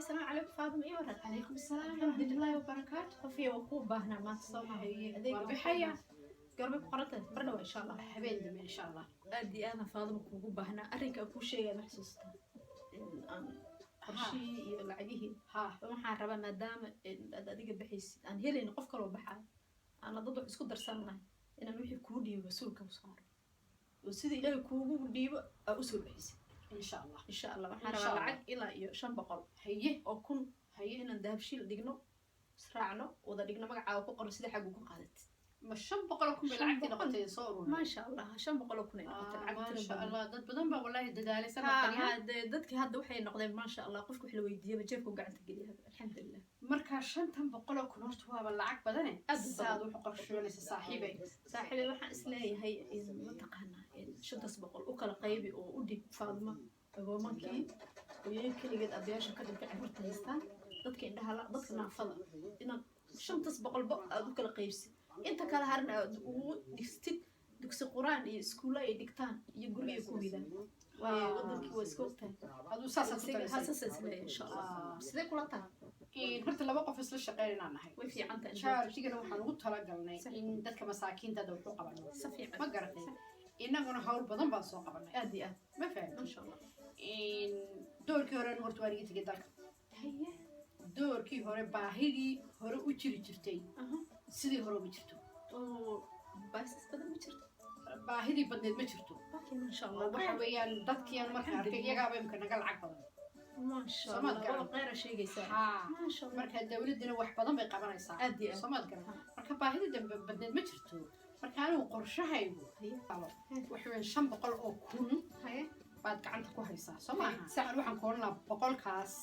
السلام عليكم فاطمة إيه ورد عليكم السلام ورحمة الله وبركاته. قفية وكوب هنا ما تصوم هذيك وبحياة قربك قرطة برنا إن شاء الله حبيبي دم إن شاء الله. أدي أنا فاطمة كوب هنا أريك أكو شيء محسوسته إن قرشي العجيه ها وما حرب ما دام أديك بحس أن هي اللي نقف كلو بحال أنا ضد اسكو درسنا إن نروح كودي وسول كوصار وسيدي إلى كوب ديب أسول بحس إن شاء الله إن شاء الله وحنا العج إلى شن بقول هيه أو كن هي إن ذهب شيل دقنو سرعنا وذا دقنا مقع وقر سيدي حقه قادت ما شن بقولكم بالعكس نقطة صورون ما شاء الله شن بقولكم ما شاء الله ضد بدن بقى والله ددالي سنة ها dadkii hadda waxay noqdeen ma sha Allah qofku wax la weydiiyay jeebku gacanta galiya alxamdulillah marka shantan boqoloo kun horta waa lacag badane aad wax qorsheynaysa saaxiibay waxaan isleeyahay ma taqaanaa shantas boqol u kala qaybi oo u dhig faadma agoomankii hooyooyin keligeed abayaasha ka dhigay carruurta haystaan dadka indhaha la dadka naafada inaad shantas boqolba aad u kala qaybsid inta kala harin aad ugu dhigtid dugsi quraan iyo iskuulo ay dhigtaan iyo guriga ku widaan waayo wadankii waa iska ogtahay aduu saasa isleeyahay insha Allah sidee kula tahay horta laba qof isla shaqeynayna nahay way fiican tahay charity-gana waxaan ugu talagalnay in dadka masaakiinta wax u qabano ma garatay inaguna hawl badan baan soo qabanay aad iyo aad ma fahmin insha Allah doorkii hore horta waan iga tegay dalka doorkii hore baahidii hore u jiri jirtay sidii hore uma jirto baasas badan ma jirto baahidii badneed ma jirto laakiin insha Allah waxa weeyaan dadkiian marka arkay iyagaaba imka naga lacag badan ما شاء الله غير شيء يسوي ما شاء الله marka dawladina wax badan bay qabanaysaa Soomaad garan marka baahida badneed ma jirto marka anigu qorshahaygu wax weyn 500 oo kun baad gacanta ku haysaa Soomaaliya sax waxaan ku ornaa boqolkaas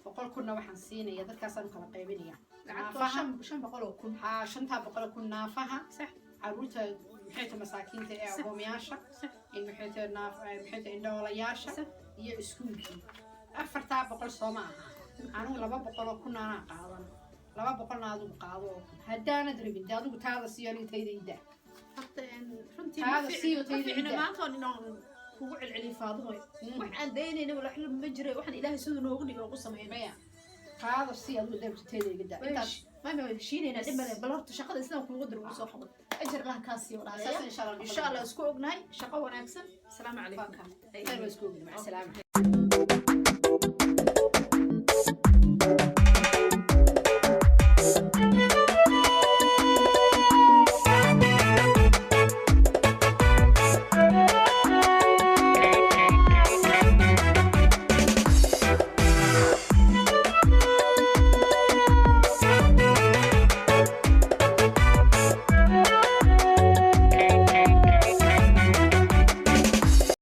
boqol kunna waxaan siinaya dadkaas aan kala qaybinaya naafaha 500 oo kun 500 kun naafaha sax caruurta maxay masaakiinta ee agoomiyaasha in maxay indhoolayaasha iyo iskuulkii 400 soo ma aha anigu 200 kun aan qaadan 200 adigu qaado haddaanad rabin adigu taada siiyay intayda hatta runtii taada siiyay intayda maanta inaan kugu celceli faadmo waxaan deynayna wala xil ma jiray waxaan ilaahay sidoo noogu dhigo ugu sameeynaya taada siiyay adigu deebtayda intaas ما مشينا دبل بلورت شقة إسلام كل قدر وصاحب أجر الله كاسي ولا إن شاء الله إن شاء الله سكوب ناي شقة وناكسن السلام عليكم مع السلامة.